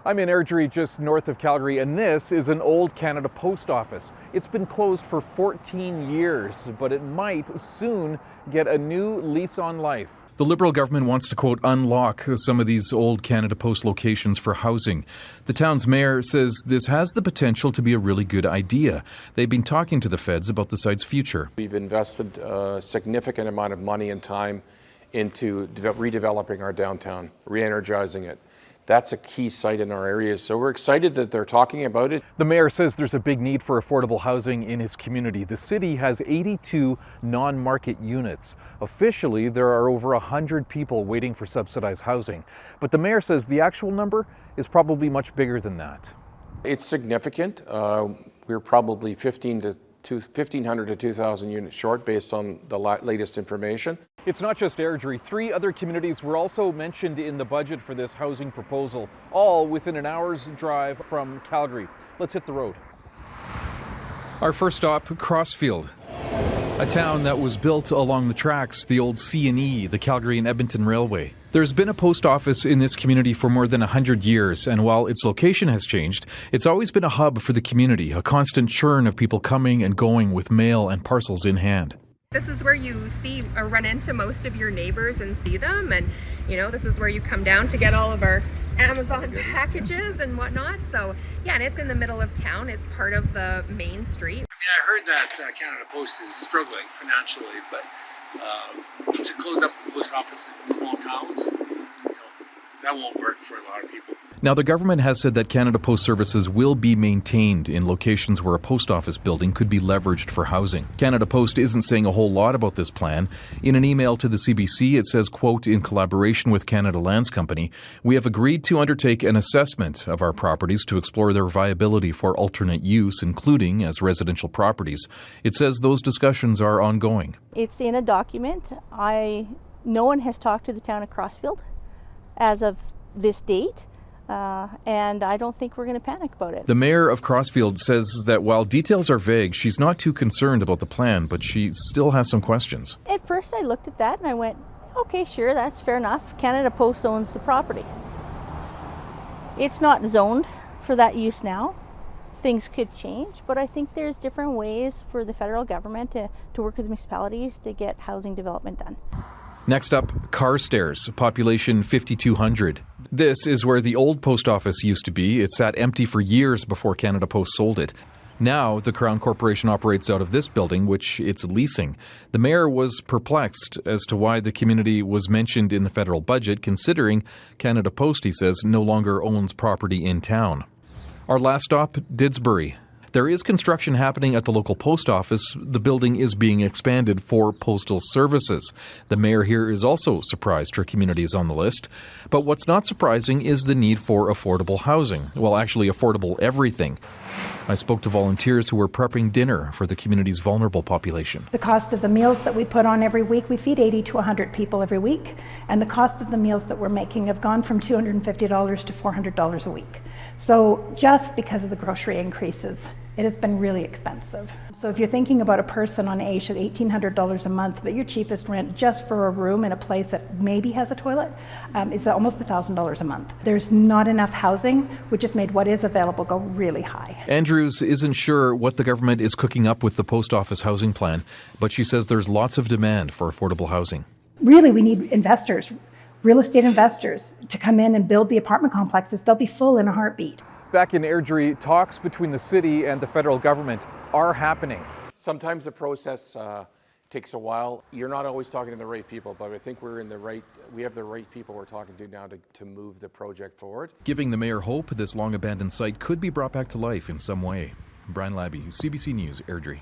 I'm in Airdrie, just north of Calgary, and this is an old Canada Post office. It's been closed for 14 years, but it might soon get a new lease on life. The Liberal government wants to, quote, unlock some of these old Canada Post locations for housing. The town's mayor says this has the potential to be a really good idea. They've been talking to the feds about the site's future. We've invested a significant amount of money and time into redeveloping our downtown, re-energizing it. That's a key site in our area, so we're excited that they're talking about it. The mayor says there's a big need for affordable housing in his community. The city has 82 non-market units. Officially, there are over 100 people waiting for subsidized housing. But the mayor says the actual number is probably much bigger than that. It's significant. We're probably 1,500 to 2,000 units short based on the latest information. It's not just Airdrie. 3 other communities were also mentioned in the budget for this housing proposal, all within an hour's drive from Calgary. Let's hit the road. Our first stop, Crossfield, a town that was built along the tracks, the old C&E, the Calgary and Edmonton Railway. There's been a post office in this community for more than 100 years, and while its location has changed, it's always been a hub for the community, a constant churn of people coming and going with mail and parcels in hand. This is where you see or run into most of your neighbors and see them, and this is where you come down to get all of our Amazon packages and whatnot. So yeah, and it's in the middle of town. It's part of the main street. I heard that Canada Post is struggling financially, but to close up the post office in small towns, that won't work for a lot of people. Now, the government has said that Canada Post services will be maintained in locations where a post office building could be leveraged for housing. Canada Post isn't saying a whole lot about this plan. In an email to the CBC, it says, quote, in collaboration with Canada Lands Company, we have agreed to undertake an assessment of our properties to explore their viability for alternate use, including as residential properties. It says those discussions are ongoing. It's in a document. No one has talked to the town of Crossfield as of this date. And I don't think we're going to panic about it. The mayor of Crossfield says that while details are vague, she's not too concerned about the plan, but she still has some questions. At first I looked at that and I went, okay, sure, that's fair enough. Canada Post owns the property. It's not zoned for that use now. Things could change, but I think there's different ways for the federal government to work with municipalities to get housing development done. Next up, Carstairs, population 5,200. This is where the old post office used to be. It sat empty for years before Canada Post sold it. Now, the Crown Corporation operates out of this building, which it's leasing. The mayor was perplexed as to why the community was mentioned in the federal budget, considering Canada Post, he says, no longer owns property in town. Our last stop, Didsbury. There is construction happening at the local post office. The building is being expanded for postal services. The mayor here is also surprised her community is on the list. But what's not surprising is the need for affordable housing. Well, actually, affordable everything. I spoke to volunteers who were prepping dinner for the community's vulnerable population. The cost of the meals that we put on every week, we feed 80 to 100 people every week. And the cost of the meals that we're making have gone from $250 to $400 a week. So just because of the grocery increases, it has been really expensive. So if you're thinking about a person on AISH at $1,800 a month, but your cheapest rent just for a room in a place that maybe has a toilet is almost $1,000 a month. There's not enough housing, which has made what is available go really high. Andrews isn't sure what the government is cooking up with the post office housing plan, but she says there's lots of demand for affordable housing. Really, we need investors, real estate investors, to come in and build the apartment complexes. They'll be full in a heartbeat. Back in Airdrie, talks between the city and the federal government are happening. Sometimes the process takes a while. You're not always talking to the right people, but I think we have the right people we're talking to now to move the project forward. Giving the mayor hope this long abandoned site could be brought back to life in some way. Brian Labby, CBC News, Airdrie.